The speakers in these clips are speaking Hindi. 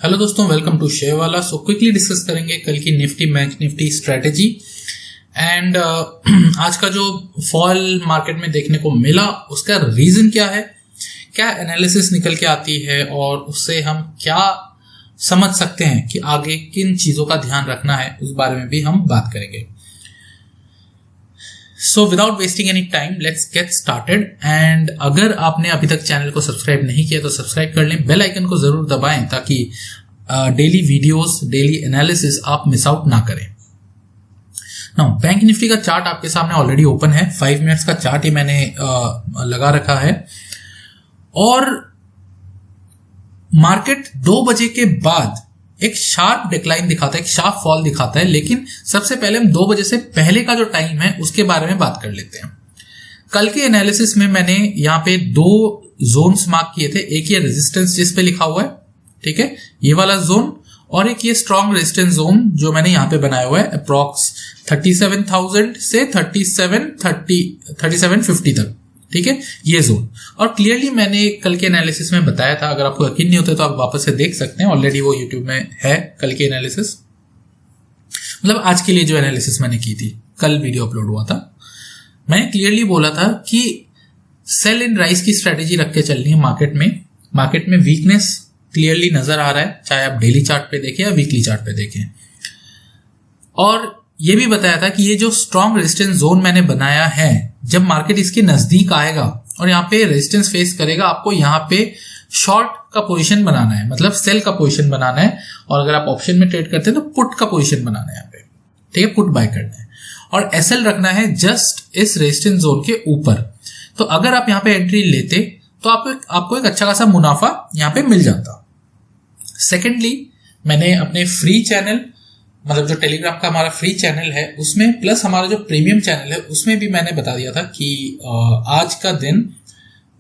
हेलो दोस्तों, वेलकम टू शेयर वाला। सो क्विकली डिस्कस करेंगे कल की Nifty bank Nifty strategy and आज का जो फॉल मार्केट में देखने को मिला उसका रीजन क्या है, क्या एनालिसिस निकल के आती है और उससे हम क्या समझ सकते हैं कि आगे किन चीजों का ध्यान रखना है, उस बारे में भी हम बात करेंगे। So without wasting any time let's get started. And अगर आपने अभी तक चैनल को सब्सक्राइब नहीं किया तो सब्सक्राइब कर लें, बेल आइकन को जरूर दबाएं ताकि डेली वीडियोस, डेली एनालिसिस आप मिस आउट ना करें। नाउ बैंक निफ्टी का चार्ट आपके सामने ऑलरेडी ओपन है। 5 मिनट्स का चार्ट ही मैंने लगा रखा है और मार्केट 2 बजे के बाद एक शार्प डिक्लाइन दिखाता है, एक शार्प फॉल दिखाता है। लेकिन सबसे पहले हम 2 बजे से पहले का जो टाइम है उसके बारे में बात कर लेते हैं। कल के एनालिसिस में मैंने यहाँ पे 2 जोन्स मार्क किए थे। एक ये रेजिस्टेंस जिस पे लिखा हुआ है, ठीक है, ये वाला जोन, और एक ये स्ट्रॉन्ग रेजिस्टेंस जोन जो मैंने यहाँ पे बनाया हुआ है अप्रॉक्स 37,000 से 3750 तक, ठीक है, ये जोन। और क्लियरली मैंने कल के एनालिसिस में बताया था, अगर आपको यकीन नहीं होता तो आप वापस से देख सकते हैं, ऑलरेडी वो यूट्यूब में है कल के एनालिसिस, मतलब आज के लिए जो एनालिसिस मैंने की थी, कल वीडियो अपलोड हुआ था। मैंने क्लियरली बोला था कि सेल इन राइज की स्ट्रेटेजी रख के चलनी है मार्केट में। मार्केट में वीकनेस क्लियरली नजर आ रहा है, चाहे आप डेली चार्ट पे देखें या वीकली चार्ट पे देखें। और ये भी बताया था कि ये जो स्ट्रॉन्ग रेजिस्टेंस जोन मैंने बनाया है, जब मार्केट इसके नजदीक आएगा और यहाँ पे रेजिस्टेंस फेस करेगा, आपको यहाँ पे शॉर्ट का पोजीशन बनाना है, मतलब सेल का पोजीशन बनाना है। और अगर आप ऑप्शन में ट्रेड करते हैं तो पुट का पोजीशन बनाना है यहाँ पे, ठीक है, पुट बाय करना है। और एसएल रखना है जस्ट इस रेजिस्टेंस जोन के ऊपर। तो अगर आप यहाँ पे एंट्री लेते तो आपको एक अच्छा खासा मुनाफा यहाँ पे मिल जाता। सेकेंडली, मैंने अपने फ्री चैनल, मतलब जो टेलीग्राम का हमारा फ्री चैनल है उसमें, प्लस हमारा जो प्रीमियम चैनल है उसमें भी मैंने बता दिया था कि आज का दिन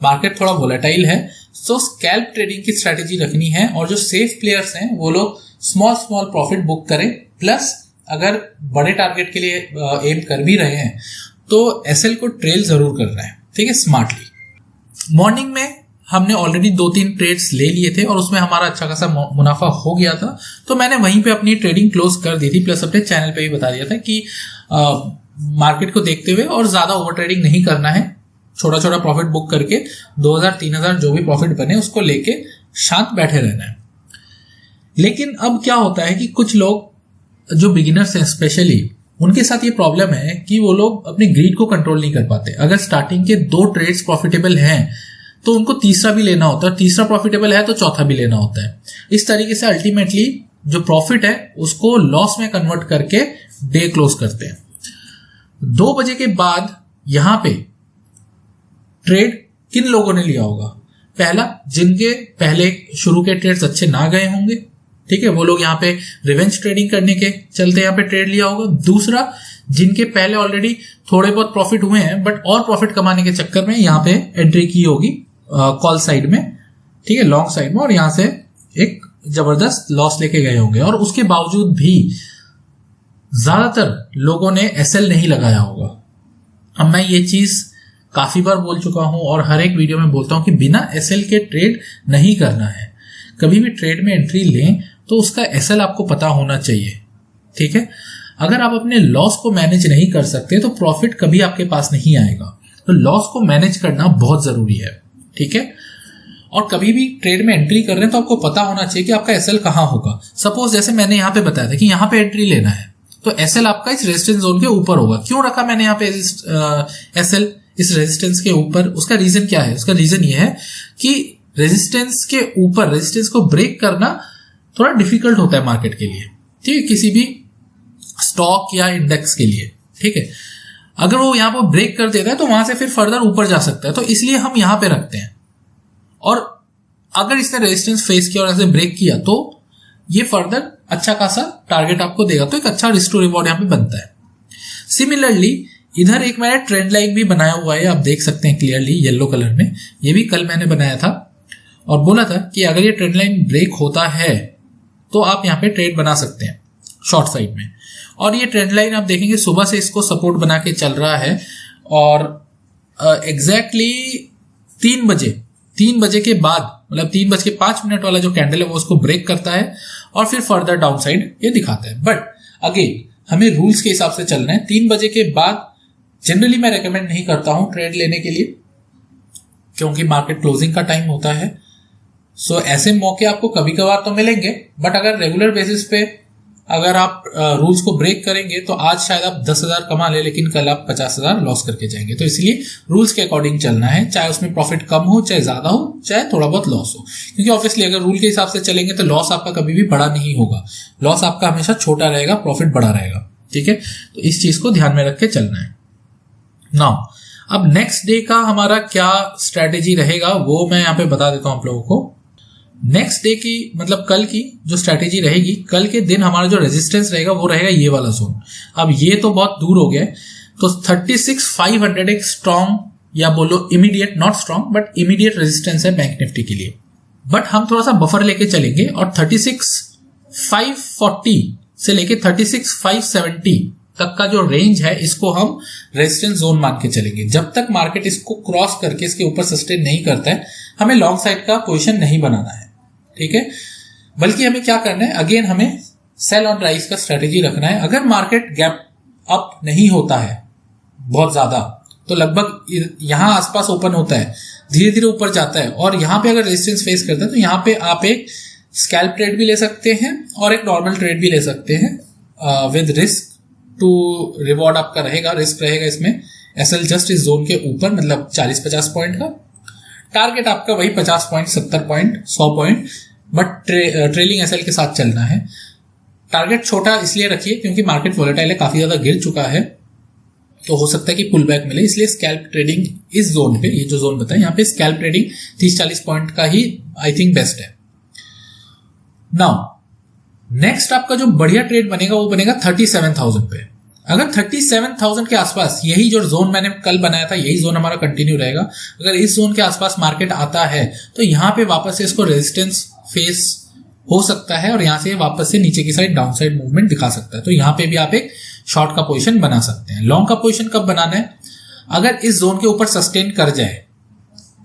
मार्केट थोड़ा वोलेटाइल है, सो स्कैल्प ट्रेडिंग की स्ट्रैटेजी रखनी है। और जो सेफ प्लेयर्स हैं वो लोग स्मॉल प्रॉफिट बुक करें, प्लस अगर बड़े टारगेट के लिए एम कर भी रहे हैं तो एसएल को ट्रेल जरूर करना है, ठीक है, स्मार्टली। मॉर्निंग में हमने ऑलरेडी 2-3 ट्रेड्स ले लिए थे और उसमें हमारा अच्छा खासा मुनाफा हो गया था, तो मैंने वहीं पे अपनी ट्रेडिंग क्लोज कर दी थी। प्लस अपने चैनल पे भी बता दिया था कि मार्केट को देखते हुए और ज्यादा ओवर ट्रेडिंग नहीं करना है, छोटा छोटा प्रॉफिट बुक करके 2,000-3,000 जो भी प्रॉफिट बने उसको लेके शांत बैठे रहना है। लेकिन अब क्या होता है कि कुछ लोग जो बिगिनर्स हैं स्पेशली, उनके साथ ये प्रॉब्लम है कि वो लोग अपने ग्रीड को कंट्रोल नहीं कर पाते। अगर स्टार्टिंग के 2 ट्रेड्स प्रॉफिटेबल हैं तो उनको तीसरा भी लेना होता है, तीसरा प्रॉफिटेबल है तो चौथा भी लेना होता है। इस तरीके से अल्टीमेटली जो प्रॉफिट है उसको लॉस में कन्वर्ट करके डे क्लोज करते हैं। 2 बजे के बाद यहां पे ट्रेड किन लोगों ने लिया होगा? पहला, जिनके पहले शुरू के ट्रेड्स अच्छे ना गए होंगे, ठीक है, वो लोग यहाँ पे रिवेंज ट्रेडिंग करने के चलते यहाँ पे ट्रेड लिया होगा। दूसरा, जिनके पहले ऑलरेडी थोड़े बहुत प्रॉफिट हुए हैं बट और प्रॉफिट कमाने के चक्कर में यहाँ पे एंट्री की होगी कॉल साइड में, ठीक है, लॉन्ग साइड में, और यहां से एक जबरदस्त लॉस लेके गए होंगे। और उसके बावजूद भी ज्यादातर लोगों ने एसएल नहीं लगाया होगा। अब मैं ये चीज काफी बार बोल चुका हूं और हर एक वीडियो में बोलता हूं कि बिना एसएल के ट्रेड नहीं करना है। कभी भी ट्रेड में एंट्री लें तो उसका एसएल आपको पता होना चाहिए, ठीक है। अगर आप अपने लॉस को मैनेज नहीं कर सकते तो प्रॉफिट कभी आपके पास नहीं आएगा। तो लॉस को मैनेज करना बहुत जरूरी है, ठीक है। और कभी भी ट्रेड में एंट्री कर रहे हैं तो आपको पता होना चाहिए कि आपका एसएल कहां होगा। सपोज जैसे मैंने यहां पे बताया था कि यहां पे एंट्री लेना है तो एसएल आपका इस रेजिस्टेंस जोन के ऊपर होगा। क्यों रखा मैंने यहां पे एसएल इस रेजिस्टेंस के ऊपर? उसका रीजन क्या है? उसका रीजन ये है कि रेजिस्टेंस के ऊपर रेजिस्टेंस को ब्रेक करना थोड़ा डिफिकल्ट होता है मार्केट के लिए, ठीक है, किसी भी स्टॉक या इंडेक्स के लिए, ठीक है। अगर वो यहां पर ब्रेक कर देता है तो वहां से फिर फर्दर ऊपर जा सकता है, तो इसलिए हम यहां पे रखते हैं। और अगर इसने रेजिस्टेंस फेस किया और ऐसे ब्रेक किया तो ये फर्दर अच्छा खासा टारगेट आपको देगा, तो एक अच्छा रिस्क टू रिवॉर्ड यहां पे बनता है। सिमिलरली इधर एक मैंने ट्रेंड लाइन भी बनाया हुआ है, आप देख सकते हैं क्लियरली येलो कलर में। ये भी कल मैंने बनाया था और बोला था कि अगर ये ट्रेंड लाइन ब्रेक होता है तो आप यहाँ पे ट्रेड बना सकते हैं शॉर्ट साइड में। और ये ट्रेंड लाइन आप देखेंगे सुबह से इसको सपोर्ट बना के चल रहा है और एग्जैक्टली 3 बजे 3 बजे के बाद मतलब 3:05 वाला जो कैंडल है वो उसको ब्रेक करता है और फिर फर्दर डाउन साइड ये दिखाता है। बट अगेन हमें रूल्स के हिसाब से चलना है। 3 बजे के बाद जनरली मैं रेकमेंड नहीं करता हूं ट्रेड लेने के लिए, क्योंकि मार्केट क्लोजिंग का टाइम होता है। सो ऐसे मौके आपको कभी कभार तो मिलेंगे, बट अगर रेगुलर बेसिस पे अगर आप रूल्स को ब्रेक करेंगे तो आज शायद आप 10,000 कमा ले, लेकिन कल आप 50,000 लॉस करके जाएंगे। तो इसलिए रूल्स के अकॉर्डिंग चलना है, चाहे उसमें प्रॉफिट कम हो, चाहे ज्यादा हो, चाहे थोड़ा बहुत लॉस हो। क्योंकि ऑब्वियसली अगर रूल के हिसाब से चलेंगे तो लॉस आपका कभी भी बड़ा नहीं होगा, लॉस आपका हमेशा छोटा रहेगा, प्रॉफिट बड़ा रहेगा। ठीक है, तो इस चीज को ध्यान में रख के चलना है। नाउ अब नेक्स्ट डे का हमारा क्या स्ट्रेटेजी रहेगा वो मैं यहाँ पे बता देता हूं आप लोगों को। नेक्स्ट डे की मतलब कल की जो स्ट्रेटेजी रहेगी, कल के दिन हमारा जो रेजिस्टेंस रहेगा वो रहेगा ये वाला जोन। अब ये तो बहुत दूर हो गया है, तो 36,500 एक स्ट्रॉन्ग या बोलो immediate, not strong but immediate resistance है बैंक निफ्टी के लिए। बट हम थोड़ा सा बफर लेके चलेंगे और 36,540 से लेके 36,570 तक का जो रेंज है इसको हम रेजिस्टेंस जोन मान के चलेंगे। जब तक मार्केट इसको क्रॉस करके इसके ऊपर सस्टेन नहीं करता है हमें लॉन्ग साइड का पोजीशन नहीं बनाना है। ठीक है, बल्कि हमें क्या करना है, अगेन हमें सेल ऑन राइज का स्ट्रेटेजी रखना है। अगर मार्केट गैप अप नहीं होता है बहुत ज्यादा तो लगभग यहां आसपास ओपन होता है, धीरे धीरे ऊपर जाता है और यहां पे अगर रेजिस्टेंस फेस करता है तो यहां पे आप एक स्कैल्प ट्रेड भी ले सकते हैं और एक नॉर्मल ट्रेड भी ले सकते हैं विद रिस्क टू रिवॉर्ड आपका रहेगा। रिस्क रहेगा इसमें एसएल जस्ट इस जोन के ऊपर, मतलब 40-50 पॉइंट का टारगेट आपका वही 50 point, 70 point, 100 point, but trailing SL के साथ चलना है। टारगेट छोटा इसलिए रखिए क्योंकि मार्केट वोलेटाइल है, काफी ज्यादा गिर चुका है, तो हो सकता है कि पुल बैक मिले, इसलिए स्कैल्प ट्रेडिंग इस जोन पे, ये जो जोन बताया यहाँ पे स्कैल्प ट्रेडिंग 30-40 पॉइंट का ही आई थिंक बेस्ट है। नाउ नेक्स्ट आपका जो बढ़िया ट्रेड बनेगा वो बनेगा 37,000 पे। अगर 37,000 के आसपास यही जो जोन मैंने कल बनाया था यही जोन हमारा कंटिन्यू रहेगा, अगर इस जोन के आसपास मार्केट आता है तो यहां पे वापस से इसको रेजिस्टेंस फेस हो सकता है और यहां से वापस से नीचे की साइड डाउन साइड मूवमेंट दिखा सकता है। तो यहां पे भी आप एक शॉर्ट का पोजीशन बना सकते हैं। लॉन्ग का पोजीशन कब बनाना है, अगर इस जोन के ऊपर सस्टेन कर जाए।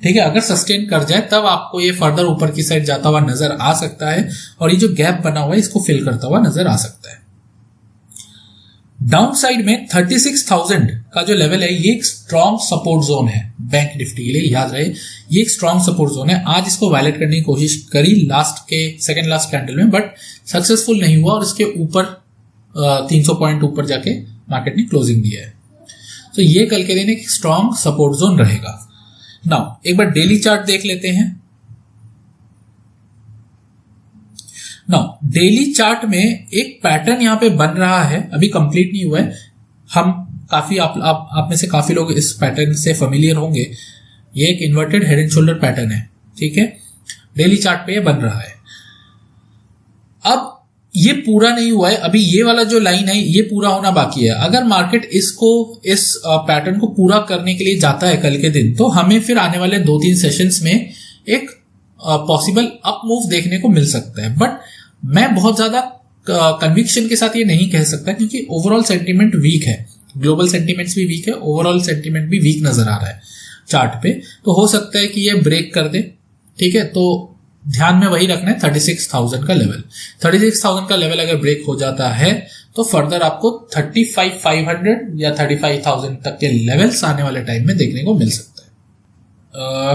ठीक है, अगर सस्टेन कर जाए तब आपको ये फर्दर ऊपर की साइड जाता हुआ नजर आ सकता है और ये जो गैप बना हुआ है इसको फिल करता हुआ नजर आ सकता है। डाउन साइड में 36,000 का जो लेवल है ये एक स्ट्रॉन्ग सपोर्ट जोन है बैंक निफ्टी के लिए, याद रहे ये एक स्ट्रॉन्ग सपोर्ट जोन है। आज इसको वायलेट करने की कोशिश करी लास्ट के सेकंड लास्ट कैंडल में, बट सक्सेसफुल नहीं हुआ और इसके ऊपर 300 पॉइंट ऊपर जाके मार्केट ने क्लोजिंग दिया है। तो ये कल के दिन एक स्ट्रॉन्ग सपोर्ट जोन रहेगा। नाउ एक बार डेली चार्ट देख लेते हैं। नाउ डेली चार्ट में एक पैटर्न यहां पे बन रहा है, अभी कंप्लीट नहीं हुआ है। हम काफी आप में से काफी लोग इस पैटर्न से फेमिलियर होंगे। ये एक inverted head and shoulder pattern है। ठीक है, डेली चार्ट पे ये बन रहा है। अब ये पूरा नहीं हुआ है, अभी ये वाला जो लाइन है ये पूरा होना बाकी है। अगर मार्केट इसको इस पैटर्न को पूरा करने के लिए जाता है कल के दिन तो हमें फिर आने वाले 2-3 सेशंस में एक पॉसिबल अप मूव देखने को मिल सकता है। बट मैं बहुत ज्यादा कन्विक्शन के साथ ये नहीं कह सकता क्योंकि ओवरऑल सेंटीमेंट वीक है, ग्लोबल सेंटीमेंट्स भी वीक है, ओवरऑल सेंटीमेंट भी वीक नजर आ रहा है चार्ट पे। तो हो सकता है कि ये ब्रेक कर दे। ठीक है, तो ध्यान में वही रखना है 36,000 का लेवल। 36,000 का लेवल अगर ब्रेक हो जाता है तो फर्दर आपको 35,500 या 35,000 तक के लेवल्स आने वाले टाइम में देखने को मिल सकता है।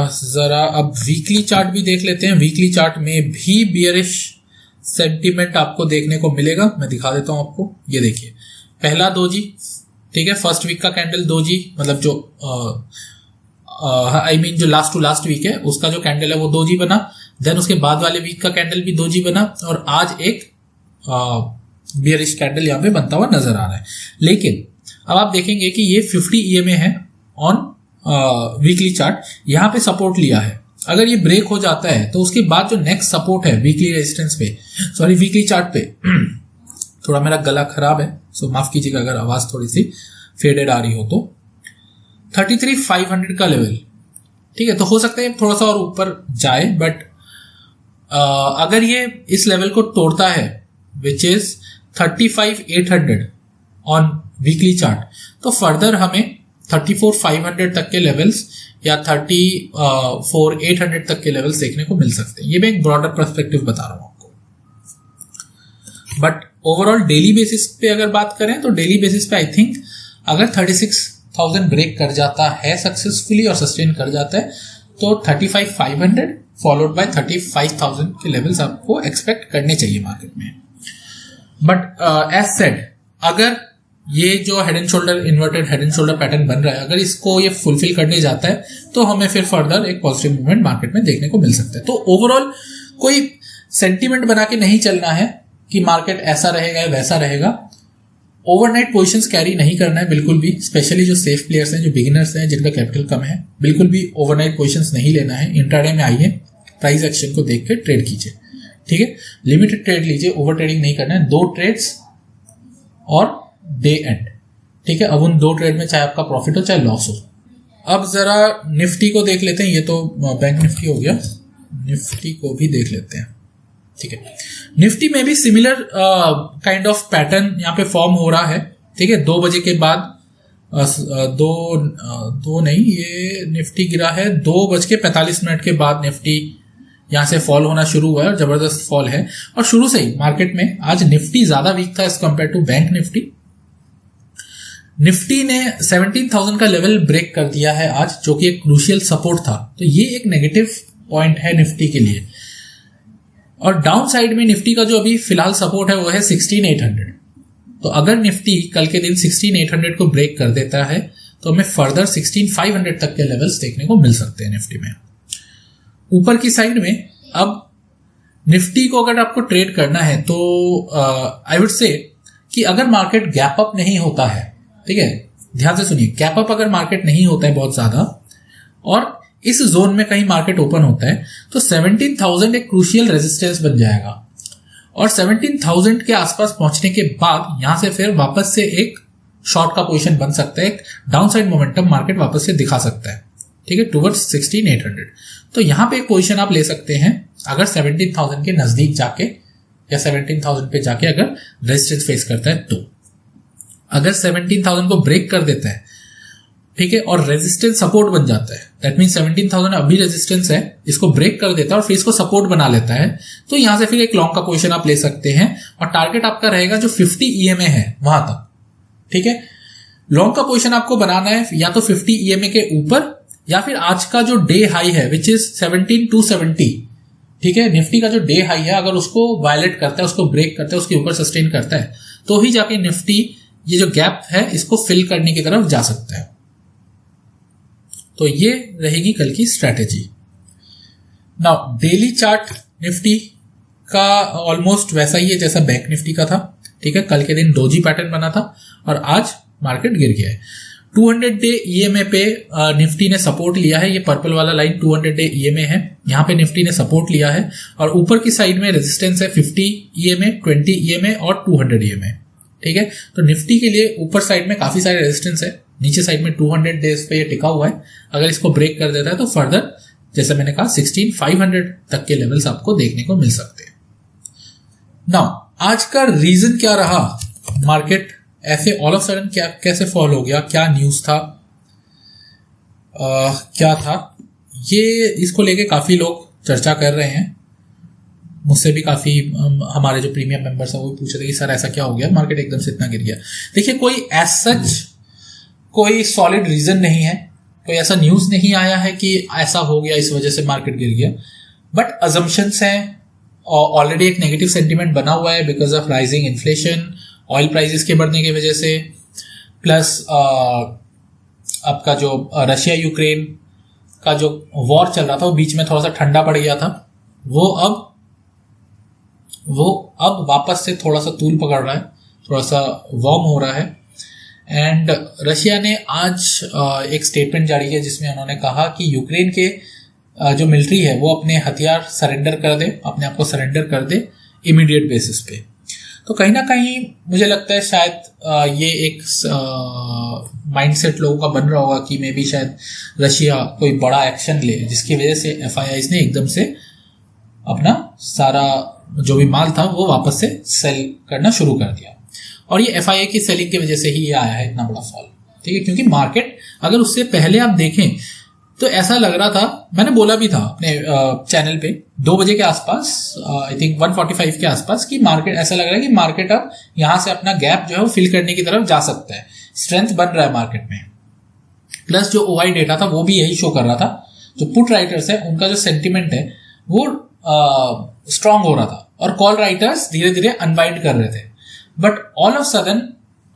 जरा अब वीकली चार्ट भी देख लेते हैं। वीकली चार्ट में भी बियरिश सेंटीमेंट आपको देखने को मिलेगा, मैं दिखा देता हूं आपको। ये देखिए पहला दोजी, ठीक है, फर्स्ट वीक का कैंडल दोजी, मतलब जो जो लास्ट टू लास्ट वीक है उसका जो कैंडल है वो दोजी बना। देन उसके बाद वाले वीक का कैंडल भी दोजी बना और आज एक बियरिश कैंडल यहां पे बनता हुआ नजर आ रहा है। लेकिन अब आप देखेंगे कि ये 50 EMA है ऑन वीकली चार्ट, यहां पे सपोर्ट लिया है। अगर ये ब्रेक हो जाता है तो उसके बाद जो नेक्स्ट सपोर्ट है वीकली रेजिस्टेंस पे, सॉरी वीकली चार्ट पे थोड़ा मेरा गला खराब है सो माफ कीजिएगा अगर आवाज थोड़ी सी फेडेड आ रही हो तो 33,500 का लेवल। ठीक है, तो हो सकता है थोड़ा सा और ऊपर जाए, बट अगर ये इस लेवल को तोड़ता है which is 35,800 on weekly chart तो फर्दर हमें 34,500 तक के लेवल्स या 34,800 तक के लेवल्स देखने को मिल सकते हैं। ये मैं एक ब्रॉडर पर्सपेक्टिव बता रहा हूं आपको। बट ओवरऑल डेली बेसिस पे अगर बात करें तो डेली बेसिस पे आई थिंक अगर 36,000 ब्रेक कर जाता है सक्सेसफुली और सस्टेन कर जाता है तो 35,500 फॉलोड बाय 35,000 के लेवल्स आपको एक्सपेक्ट करने चाहिए मार्केट में। बट एज सेड, अगर ये जो head and shoulder inverted head and shoulder pattern बन रहा है, अगर इसको ये फुलफिल करने जाता है तो हमें फिर फर्दर एक पॉजिटिव मूवमेंट मार्केट में देखने को मिल सकता है। तो ओवरऑल कोई सेंटीमेंट बना के नहीं चलना है कि मार्केट ऐसा रहेगा या वैसा रहेगा। ओवरनाइट पोजीशंस कैरी नहीं करना है बिल्कुल भी, स्पेशली जो सेफ प्लेयर्स हैं, जो बिगिनर्स हैं, जिनका कैपिटल कम है, बिल्कुल भी ओवरनाइट पोजीशंस नहीं लेना है। इंट्राडे में आइए, प्राइस एक्शन को देख के ट्रेड कीजिए, ठीक है। लिमिटेड ट्रेड लीजिए, ओवर ट्रेडिंग नहीं करना है। 2 ट्रेड्स और डे एंड, ठीक है। अब उन 2 ट्रेड में चाहे आपका प्रॉफिट हो चाहे लॉस हो। अब जरा निफ्टी को देख लेते हैं। ये तो बैंक निफ्टी हो गया, निफ्टी को भी देख लेते हैं, ठीक है। निफ्टी में भी सिमिलर काइंड ऑफ पैटर्न यहाँ पे फॉर्म हो रहा है, ठीक है। 2 बजे के बाद दो नहीं, ये निफ्टी गिरा है 2:45 के बाद निफ्टी यहां से फॉल होना शुरू हुआ है और जबरदस्त फॉल है। और शुरू से ही मार्केट में आज निफ्टी ज्यादा वीक था as compare to bank Nifty. Nifty ने 17,000 का लेवल ब्रेक कर दिया है आज, जो कि एक क्रूशियल सपोर्ट था। तो ये एक नेगेटिव पॉइंट है निफ्टी के लिए। और डाउन साइड में निफ्टी का जो अभी फिलहाल सपोर्ट है वो है 16,800। तो अगर निफ्टी कल के दिन 16,800 को ब्रेक कर देता है तो हमें फर्दर 16,500 तक के लेवल्स देखने को मिल सकते हैं निफ्टी में। ऊपर की साइड में अब निफ्टी को अगर आपको ट्रेड करना है तो आई वुड से कि अगर मार्केट गैप अप नहीं होता है, ठीक है, ध्यान से सुनिए, गैप अप अगर मार्केट नहीं होता है बहुत ज्यादा और इस जोन में कहीं मार्केट ओपन होता है तो 17,000 एक क्रूशियल रेजिस्टेंस बन जाएगा। और 17,000 के आसपास पहुंचने के बाद यहां से फिर वापस से एक शॉर्ट का पोजीशन बन सकता है, एक डाउनसाइड मोमेंटम मार्केट वापस से दिखा सकता है, ठीक है, टुवर्ड्स 16,800। तो यहां पे एक पोजीशन आप ले सकते हैं अगर 17,000 के नजदीक जाके या 17,000 पे जाके अगर रेजिस्टेंस फेस करता है तो। अगर 17,000 को ब्रेक कर देता है, ठीक है, और रेजिस्टेंस सपोर्ट बन जाता है, दैट मीन 17,000 अभी रेजिस्टेंस है, इसको ब्रेक कर देता है और फिर इसको सपोर्ट बना लेता है, तो यहां से फिर एक लॉन्ग का पोजीशन आप ले सकते हैं और टारगेट आपका रहेगा जो 50 EMA है वहां तक, ठीक है। लॉन्ग का पोजीशन आपको बनाना है या तो 50 EMA के ऊपर या फिर आज का जो डे हाई है विच इज 17,270, ठीक है, निफ्टी का जो डे हाई है अगर उसको वायलेट करता है, उसको ब्रेक करता है, उसके ऊपर सस्टेन करता है तो ही जाके निफ्टी ये जो गैप है इसको फिल करने की तरफ जा सकता है। तो ये रहेगी कल की strategy. Now daily chart Nifty का ऑलमोस्ट वैसा ही है जैसा बैंक निफ्टी का था, ठीक है। कल के दिन डोजी पैटर्न बना था और आज मार्केट गिर गया है। 200 डे EMA पे निफ्टी ने सपोर्ट लिया है, ये पर्पल वाला लाइन 200 डे EMA है, यहाँ पे निफ्टी ने सपोर्ट लिया है और ऊपर की साइड में रेजिस्टेंस है 50 EMA, 20 EMA और 200 EMA, ठीक है। तो निफ्टी के लिए ऊपर साइड में काफी सारे रेजिस्टेंस है, नीचे साइड में 200 डेज पे ये टिका हुआ है। अगर इसको ब्रेक कर देता है तो फर्दर जैसे मैंने कहा 16,500 तक के लेवल्स आपको देखने को मिल सकते हैं। नाउ आज का रीजन क्या रहा, मार्केट ऐसे ऑल ऑफ सडन क्या कैसे फॉल हो गया, क्या न्यूज था, क्या था, ये इसको लेके काफी लोग चर्चा कर रहे हैं। मुझसे भी काफी हमारे जो प्रीमियम मेंबर्स हैं वो पूछ रहे थे कि सर ऐसा क्या हो गया, मार्केट एकदम से इतना गिर गया। देखिए कोई एज सच कोई सॉलिड रीजन नहीं है, कोई ऐसा न्यूज नहीं आया है कि ऐसा हो गया इस वजह से मार्केट गिर गया, बट अजम्पशंस हैं। ऑलरेडी एक नेगेटिव सेंटीमेंट बना हुआ है because of rising inflation, oil prices के बढ़ने की वजह से, प्लस आपका जो रशिया यूक्रेन का जो वॉर चल रहा था वो बीच में थोड़ा सा ठंडा पड़ गया था, वो अब वापस से थोड़ा सा तूल पकड़ रहा है, थोड़ा सा वार्म हो रहा है। एंड रशिया ने आज एक स्टेटमेंट जारी किया जिसमें उन्होंने कहा कि यूक्रेन के जो मिलिट्री है वो अपने हथियार सरेंडर कर दे, अपने आप को सरेंडर कर दे इमीडिएट बेसिस पे। तो कहीं ना कहीं मुझे लगता है शायद ये एक माइंडसेट लोगों का बन रहा होगा कि मे बी शायद रशिया कोई बड़ा एक्शन ले जिसकी वजह से FIIs ने एकदम से अपना सारा जो भी माल था वो वापस से सेल करना शुरू कर दिया। और ये FII की सेलिंग की वजह से ही ये आया है इतना बड़ा फॉल। ठीक है, क्योंकि मार्केट अगर उससे पहले आप देखें तो ऐसा लग रहा था, मैंने बोला भी था अपने चैनल पे 2 बजे के आसपास, आई थिंक 1:45 के आसपास, कि मार्केट ऐसा लग रहा है कि मार्केट अब यहां से अपना गैप जो है वो फिल करने की तरफ जा सकता है, स्ट्रेंथ बन रहा है मार्केट में। प्लस जो ओआई डेटा था वो भी यही शो कर रहा था, जो पुट राइटर्स है उनका जो सेंटिमेंट है वो स्ट्रांग हो रहा था और कॉल राइटर्स धीरे धीरे अनवाइंड कर रहे थे। बट ऑल ऑफ सडन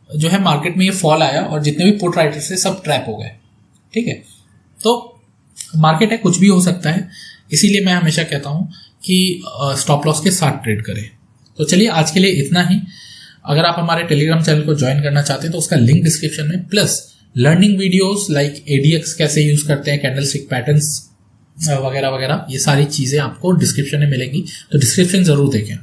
जो है मार्केट में ये फॉल आया और जितने भी पुट राइटर्स थे सब ट्रैप हो गए। ठीक है, तो मार्केट है, कुछ भी हो सकता है, इसीलिए मैं हमेशा कहता हूं कि स्टॉप लॉस के साथ ट्रेड करें। तो चलिए आज के लिए इतना ही। अगर आप हमारे टेलीग्राम चैनल को ज्वाइन करना चाहते हैं तो उसका लिंक डिस्क्रिप्शन में, plus learning videos like ADX कैसे यूज करते हैं, कैंडलस्टिक पैटर्न्स वगैरह वगैरह, ये सारी चीजें आपको डिस्क्रिप्शन में मिलेंगी, तो डिस्क्रिप्शन जरूर देखें।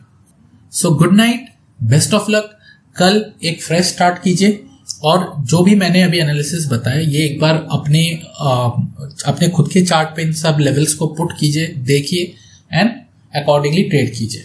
So good night, best of luck. कल एक फ्रेश स्टार्ट कीजिए और जो भी मैंने अभी एनालिसिस बताया ये एक बार अपने खुद के चार्ट पे इन सब लेवल्स को पुट कीजिए, देखिए एंड अकॉर्डिंगली ट्रेड कीजिए।